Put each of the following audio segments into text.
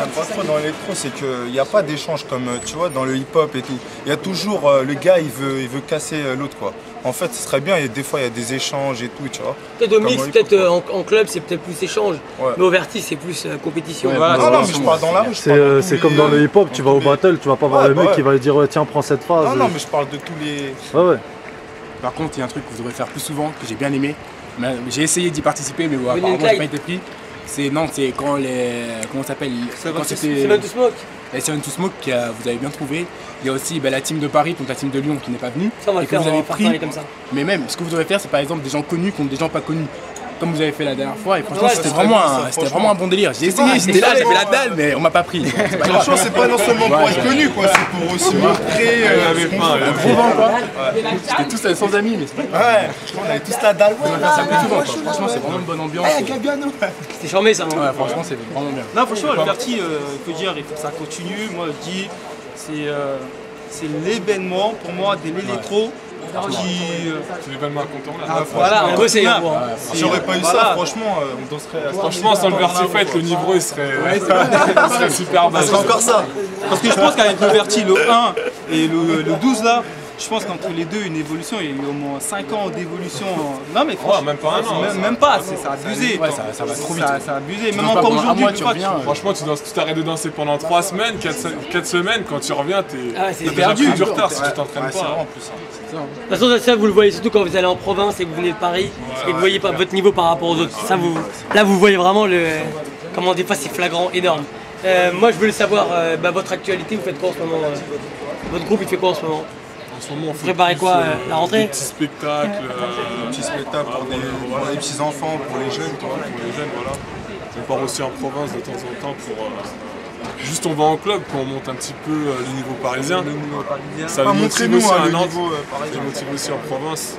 j'aime pas trop dans l'électro, c'est qu'il n'y a pas d'échange comme tu vois dans le hip-hop et tout. Il y a toujours le gars, il veut casser l'autre quoi. En fait, ce serait bien, et des fois il y a des échanges et tout, tu vois. Peut-être au mix, peut-être en club, c'est peut-être plus échange. Ouais. Mais au vertige, c'est plus compétition. Ouais, voilà, non, mais je parle dans la rue. C'est comme dans le hip-hop, tu vas au battle, tu vas pas voir le mec qui va dire tiens, prends cette phase. Non, mais je parle de tous les. Ouais. Par contre, il y a un truc que vous devrez faire plus souvent, que j'ai bien aimé. J'ai essayé d'y participer, mais apparemment, j'ai pas été pris. C'est quand les. Comment ça s'appelle? Quand c'était. Seven to Smoke. Et Seven to Smoke, vous avez bien trouvé. Il y a aussi la team de Paris contre la team de Lyon qui n'est pas venue. Ça, on va le faire, vous avez pris. Comme ça. Mais même, ce que vous devrez faire, c'est par exemple des gens connus contre des gens pas connus. Comme vous avez fait la dernière fois, et franchement, c'était vraiment un bon délire. J'ai essayé, j'étais là, j'avais la dalle, mais on m'a pas pris. Franchement, c'est pas non seulement pour être connu, quoi, c'est pour aussi montrer. C'était tous sans amis, mais c'est pas grave. Ouais, on avait tous la dalle. Ça plaît souvent, franchement, c'est vraiment une bonne ambiance. C'était charmé ça. Ouais, franchement, c'est vraiment bien. Non, franchement, le Verti, il faut dire, il faut que ça continue. Moi, je dis, c'est l'événement pour moi de l'électro. C'est l'événement incontournable. Voilà, on bossait. Si j'aurais pas eu ça, franchement, on danserait. Franchement, sans le Vertifight, le niveau il serait super bas. C'est encore ça. Parce que je pense qu'avec le Verti, le 1 et le 12 là, je pense qu'entre les deux, une évolution, il y a eu au moins 5 ans d'évolution. Non mais franchement, même pas un an. Même pas, ça a abusé. Ouais, ça va trop vite. Ça a abusé. Même encore aujourd'hui, franchement, tu t'arrêtes de danser pendant 3 semaines, 4 semaines, quand tu reviens, t'es perdu. déjà pris du retard si tu t'entraînes pas. De toute façon, ça vous le voyez surtout quand vous allez en province et que vous venez de Paris et que vous voyez pas votre niveau par rapport aux autres. Ça, là, vous voyez vraiment comment des fois c'est flagrant, énorme. Moi, je voulais savoir votre actualité. Vous faites quoi en ce moment? Votre groupe, il fait quoi en ce moment? En ce moment, vous préparez quoi, la rentrée? Des petits spectacles. Des petits spectacles pour les petits enfants, pour les jeunes, voilà. On part aussi en province de temps en temps pour. Juste on va en club quand on monte un petit peu le niveau parisien. Ça nous motive aussi à Nantes, ça nous motive aussi en province.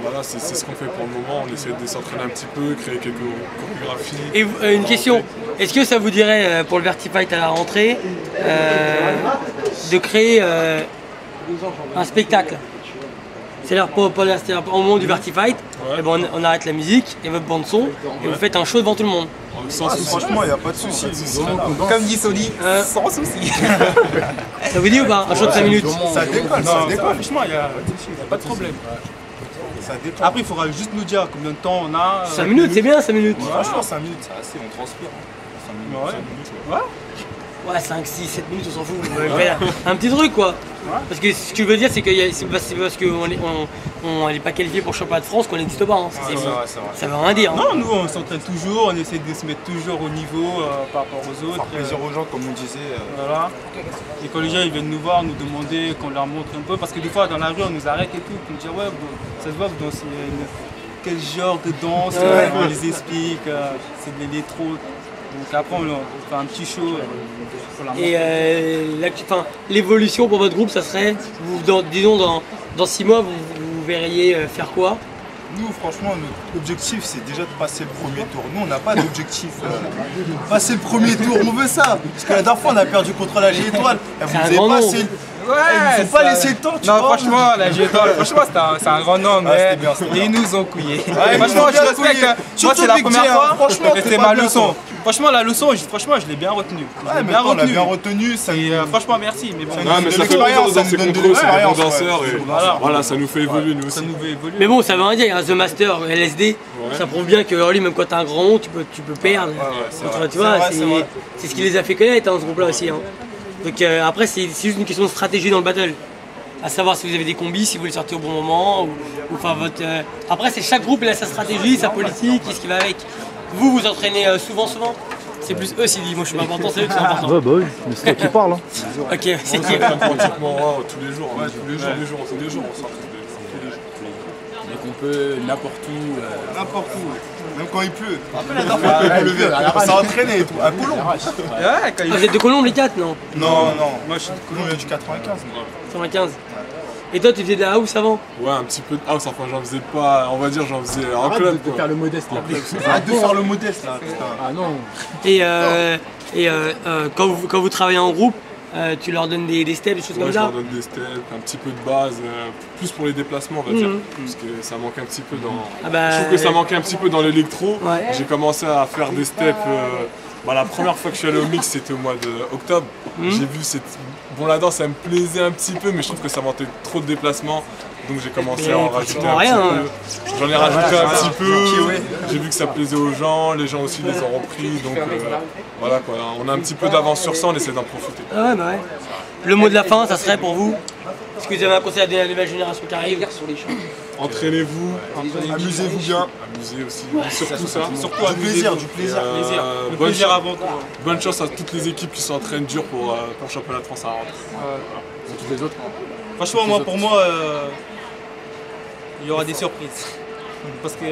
Voilà, c'est ce qu'on fait pour le moment. On essaie de s'entraîner un petit peu, créer quelques chorégraphies. Et une question, est-ce que ça vous dirait pour le Vertifight à la rentrée de créer un spectacle? C'est-à-dire au moment du Vertifight, on arrête la musique et votre bande son et vous faites un show devant tout le monde. Franchement, il n'y a pas de souci. Comme dit Soli, sans souci. Ça vous dit ou pas? Un show de 5 minutes? Ça décolle, ça décolle. Franchement, il n'y a pas de problème. Après, il faudra juste nous dire combien de temps on a. 5 minutes, c'est bien 5 minutes. Franchement, 5 minutes, c'est assez, on transpire. 5 minutes. Ouais, 5, 6, 7 minutes, on s'en fout. Un petit truc quoi. Parce que ce que je veux dire, c'est que c'est parce qu'on n'est pas qualifié pour le championnat de France qu'on n'existe pas. Hein. Ça veut rien dire. Non, nous on s'entraîne toujours, on essaie de se mettre toujours au niveau par rapport aux autres. Faire plaisir aux gens, comme on disait. Voilà. Et quand les gens ils viennent nous voir, nous demander qu'on leur montre un peu, parce que des fois dans la rue on nous arrête et tout, pour nous dire ouais, ça se voit, vous dansez quel genre de danse, on les explique, c'est de l'électro. Donc après on fait un petit show pour la montrer. Et l'évolution pour votre groupe, ça serait, disons dans 6 mois, vous verriez faire quoi? Nous, franchement, notre objectif, c'est déjà de passer le premier tour. Nous, on n'a pas d'objectif. Passer le premier tour, on veut ça. Parce que la dernière fois, on a perdu contre la G-Étoile. Vous n'avez pas laissé le temps, tu vois. Non, franchement, la G-Étoile, c'est un grand nom, mais ils nous ont couillés. Franchement, je respecte. Moi, c'est la première fois. C'était ma leçon. Franchement, la leçon, je l'ai bien retenue. Ouais, mais on l'a bien retenu. Franchement, merci. Mais bon, mais ça fait plaisir de danser contre eux, c'est un bon danseur. Voilà, ça nous fait évoluer nous aussi. Mais bon, ça veut rien dire, The Master, LSD, ça prouve bien que Orly, même quand t'as un grand nom, tu peux perdre. Tu vois, c'est ce qui les a fait connaître dans ce groupe-là aussi. Donc après, c'est juste une question de stratégie dans le battle. À savoir si vous avez des combis, si vous les sortez au bon moment. Après, c'est chaque groupe, il a sa stratégie, sa politique, et ce qui va avec. Vous entraînez souvent? C'est plus eux, Sylvie. Moi, je suis pas important, c'est eux qui sont importants. Ouais, bah oui, mais c'est toi qui parles. Hein. Ok, c'est qui? Pratiquement tous les jours. Tous les jours, on s'entraîne tous les jours. Donc on peut n'importe où. N'importe où. Même quand il pleut. On s'est entraîné et tout. À Colombe. Vous êtes de Colombe, les 4, non? Non. Moi, je suis de Colombe, du 95. 95. Et toi, tu faisais de la house avant? Ouais, un petit peu de house, enfin j'en faisais pas, on va dire j'en faisais en club. De faire le modeste là. Arrête de faire le modeste là. Ah non. Et quand vous travaillez en groupe, tu leur donnes des steps, des choses comme ça? Je leur donne des steps, un petit peu de base, plus pour les déplacements on va dire. Parce que ça manque un petit peu dans. Je trouve que ça manquait un petit peu dans l'électro. J'ai commencé à faire des steps La première fois que je suis allé au mix, c'était au mois d'octobre. J'ai vu Bon, la danse, ça me plaisait un petit peu, mais je trouve que ça mentait trop de déplacements. Donc j'ai commencé à en rajouter un petit peu. J'en ai rajouté un petit peu. J'ai vu que ça plaisait aux gens, les gens aussi les ont repris. Donc voilà quoi, on a un petit peu d'avance sur ça, on essaie d'en profiter. Ah ouais, bah ouais. Le mot de la fin, ça serait pour vous? Est-ce que vous avez un conseil à donner à la nouvelle génération qui arrive? Entraînez-vous, amusez-vous bien. Amusez aussi, surtout ça. Surtout Du plaisir. Le plaisir avant tout. Bonne chance à toutes les équipes qui s'entraînent dur pour le championnat de France à rentrer. Et toutes les autres. Franchement, pour moi, il y aura des surprises. Parce que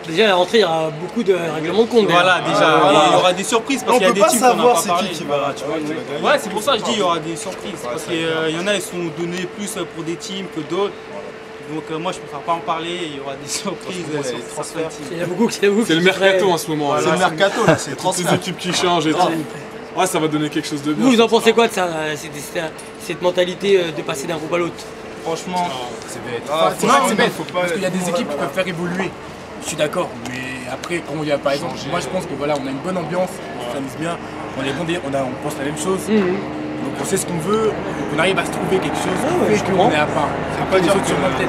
déjà à la rentrée, il y aura beaucoup de règlements de compte. Voilà, déjà, il y aura des surprises parce qu'il y a des teams qu'on n'a pas parlé. Qui va gagner. Ouais, c'est pour ça que je dis il y aura des surprises. Parce qu'il y en a, ils sont donnés plus pour des teams que d'autres. Donc moi, je préfère pas en parler. Il y aura des surprises sur le transfert. Il y en a beaucoup qui avouent. C'est le mercato en ce moment. C'est le mercato, là, c'est le toutes transfert. les équipes qui changent et tout. Ouais, ça va donner quelque chose de bien. Vous en pensez quoi de ça, cette mentalité de passer d'un groupe à l'autre? Franchement, C'est bête. C'est C'est bête, faut pas. parce qu'il y a des équipes qui peuvent faire évoluer. Je suis d'accord, mais après, quand il y a par exemple, moi je pense que voilà, on a une bonne ambiance, on s'amuse bien, on est bon, on pense la même chose, donc on sait ce qu'on veut, on arrive à se trouver quelque chose qui fait qu'on est à part. C'est pas dire que sur notre tête.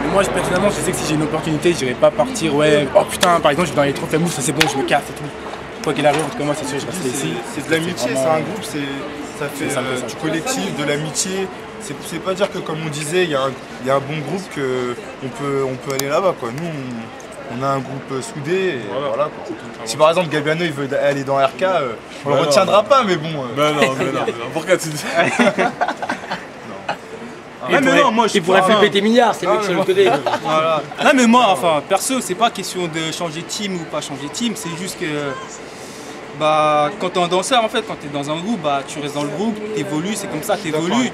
Mais moi personnellement, je sais que si j'ai une opportunité, je n'irai pas partir, oh putain, par exemple, je suis dans les trophées mousse, ça c'est bon, je me casse et tout. Quoi qu'il arrive, en tout cas, moi c'est sûr, je resterai ici. C'est de l'amitié, c'est un groupe, ça fait du collectif, de l'amitié. C'est pas dire que, comme on disait, il y a un bon groupe qu'on peut aller là-bas. Nous, on a un groupe soudé. Et voilà, quoi. Si par exemple Gabiano il veut aller dans RK, on le retiendra pas, mais bon. Mais non. Pourquoi tu dis Il pourrait faire péter milliards, c'est mieux que sur le côté. voilà. Non mais moi, enfin, perso, c'est pas question de changer de team ou pas changer de team, c'est juste que quand t'es un danseur, en fait, quand t'es dans un groupe, tu restes dans le groupe, t'évolues, c'est comme ça, t'évolues,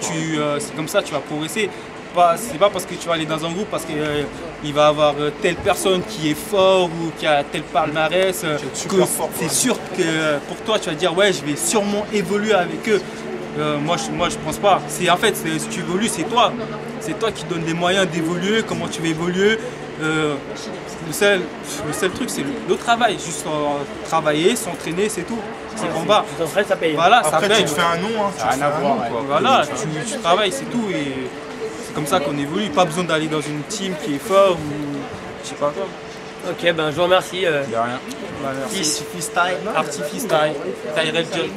c'est comme ça, tu vas progresser. C'est pas parce que tu vas aller dans un groupe parce qu'il va avoir telle personne qui est fort ou qui a tel palmarès que c'est sûr que pour toi tu vas dire ouais, je vais sûrement évoluer avec eux. Moi je pense pas. En fait, si tu évolues, c'est toi. C'est toi qui donnes les moyens d'évoluer, comment tu vas évoluer. Le seul truc, c'est le travail. Juste travailler, s'entraîner, c'est tout. C'est combat. Tu t'entraînes, ça paye. Voilà, Après, ça paye. tu te fais un nom. Ça n'a rien à voir. Voilà, tu travailles, c'est tout. Et c'est comme ça qu'on évolue. Pas besoin d'aller dans une team qui est fort ou je sais pas quoi. Ok, ben je vous remercie. De rien. Artifice Style, Tyrell Jones.